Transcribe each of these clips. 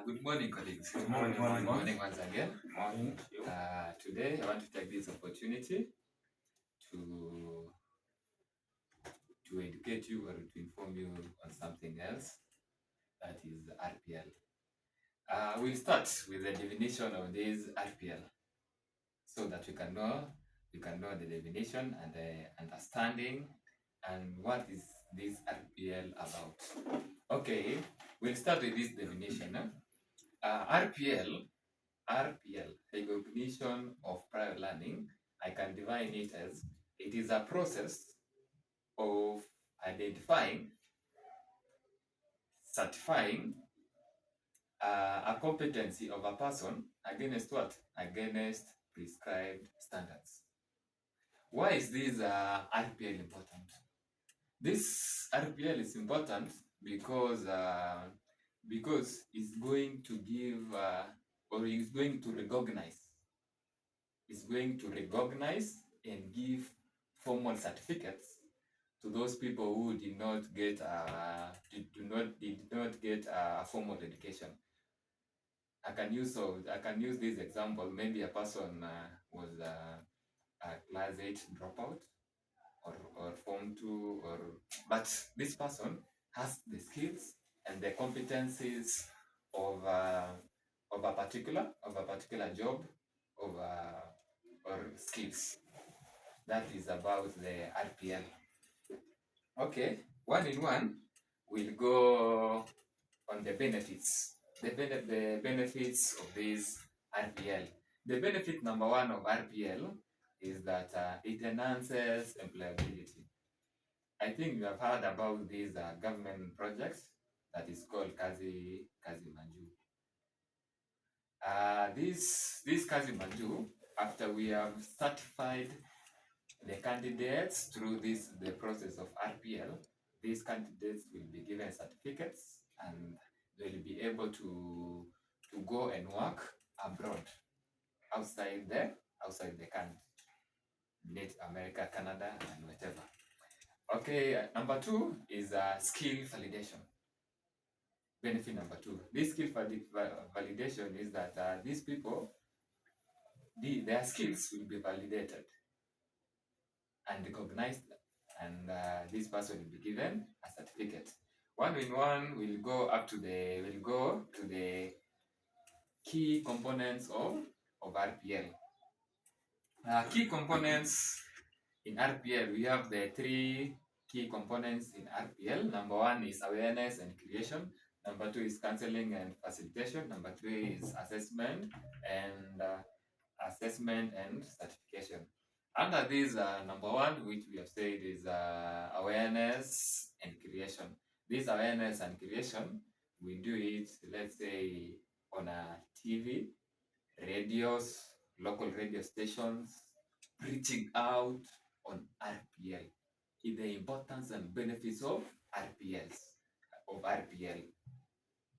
Good morning, colleagues. Good morning. Good morning once again. Morning. Today, I want to take this opportunity to educate you or to inform you on something else, that is RPL. We'll start with the definition of this RPL, so that we can know the definition and the understanding and what is this RPL about. Okay, we'll start with this definition. RPL, recognition of prior learning, I can define it as it is a process of identifying, certifying a competency of a person against what? Against prescribed standards. Why is this RPL important? This RPL is important because it's going to give or it's going to recognize and give formal certificates to those people who did not get a formal education. I can use this example. Maybe a person was a class 8 dropout or form 2, but this person has the skills and the competencies of a particular job or skills. That is about the RPL. Okay, one in one, we'll go on the benefits. The benefits of this RPL. The benefit number one of RPL is that it enhances employability. I think you have heard about these government projects that is called Kazi Manju. This Kazi Manju, after we have certified the candidates through the process of RPL, these candidates will be given certificates and they'll be able to go and work abroad, outside the country, North America, Canada, and whatever. Okay, number two is skill validation. Benefit number two. This skill validation is that these people, their skills will be validated and recognized, and this person will be given a certificate. One in one will go to the key components of RPL. Key components in RPL, we have the three key components in RPL. Number one is awareness and creation. Number two is counseling and facilitation. Number three is assessment and certification. Under this, number one, which we have said is awareness and creation. This awareness and creation, we do it, let's say, on a TV, radios, local radio stations, preaching out on RPL, the importance and benefits of RPL.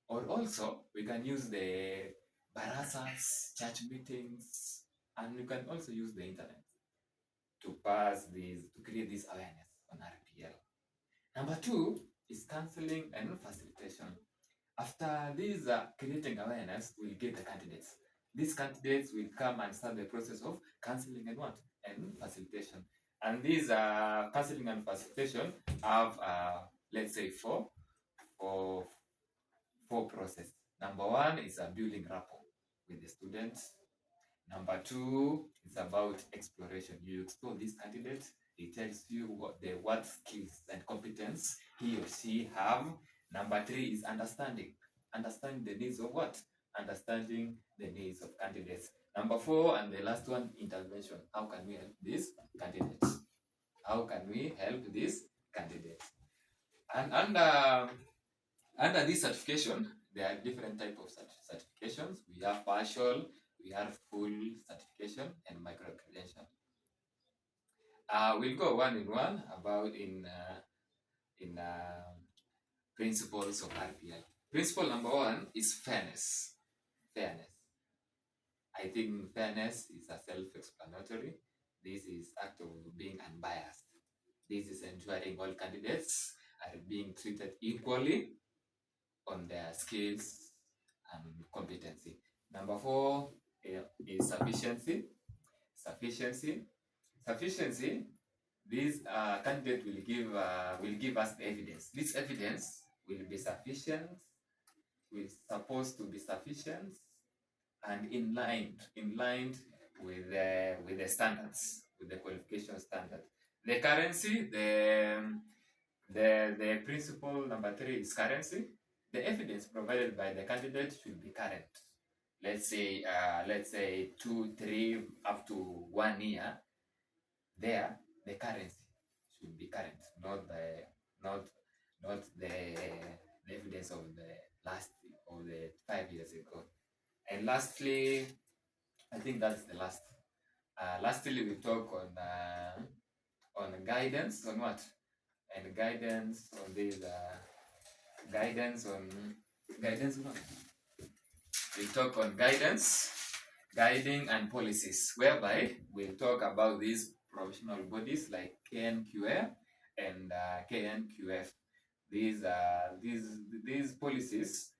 Or also, we can use the barasas, church meetings, and you can also use the internet to create this awareness on RPL. Number two is counseling and facilitation. After this creating awareness, we'll get the candidates. These candidates will come and start the process of counseling and what? And facilitation. And these counseling and facilitation have, let's say, four processes. Number one is building rapport with the students. Number two is about exploration. You explore this candidate. He tells you what skills and competence he or she have. Number three is understanding the needs of what? Understanding the needs of candidates. Number four, and the last one, intervention. How can we help these candidates? And under this certification, there are different types of certifications. We have partial, we have full certification, and micro-credential. We'll go one in one about in principles of RPL. Principle number one is fairness. I think fairness is a self-explanatory. This is act of being unbiased. This is ensuring all candidates are being treated equally on their skills and Number 4 is sufficiency. Sufficiency. This candidate will give us the evidence. This evidence will be sufficient. Will supposed to be sufficient and in line with the standards, with the qualification standard. The currency, the principle number 3 is currency. The evidence provided by the candidate should be current. Let's say 2, 3, up to 1 year. There, the currency should be current, not the evidence of the last of the 5 years ago. And lastly, I think that's the last. Lastly, we talk on guidance on what, and guidance on this guidance on what? We talk on guidance, guiding and policies, whereby we'll talk about these professional bodies like KNQF and KNQF. These policies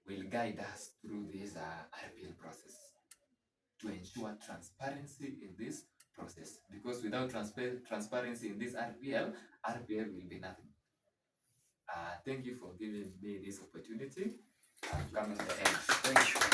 will guide us through this RPL process to ensure transparency in this process. Because without transparency in this RPL will be nothing. Thank you for giving me this opportunity. I'm coming to the end. Thank you.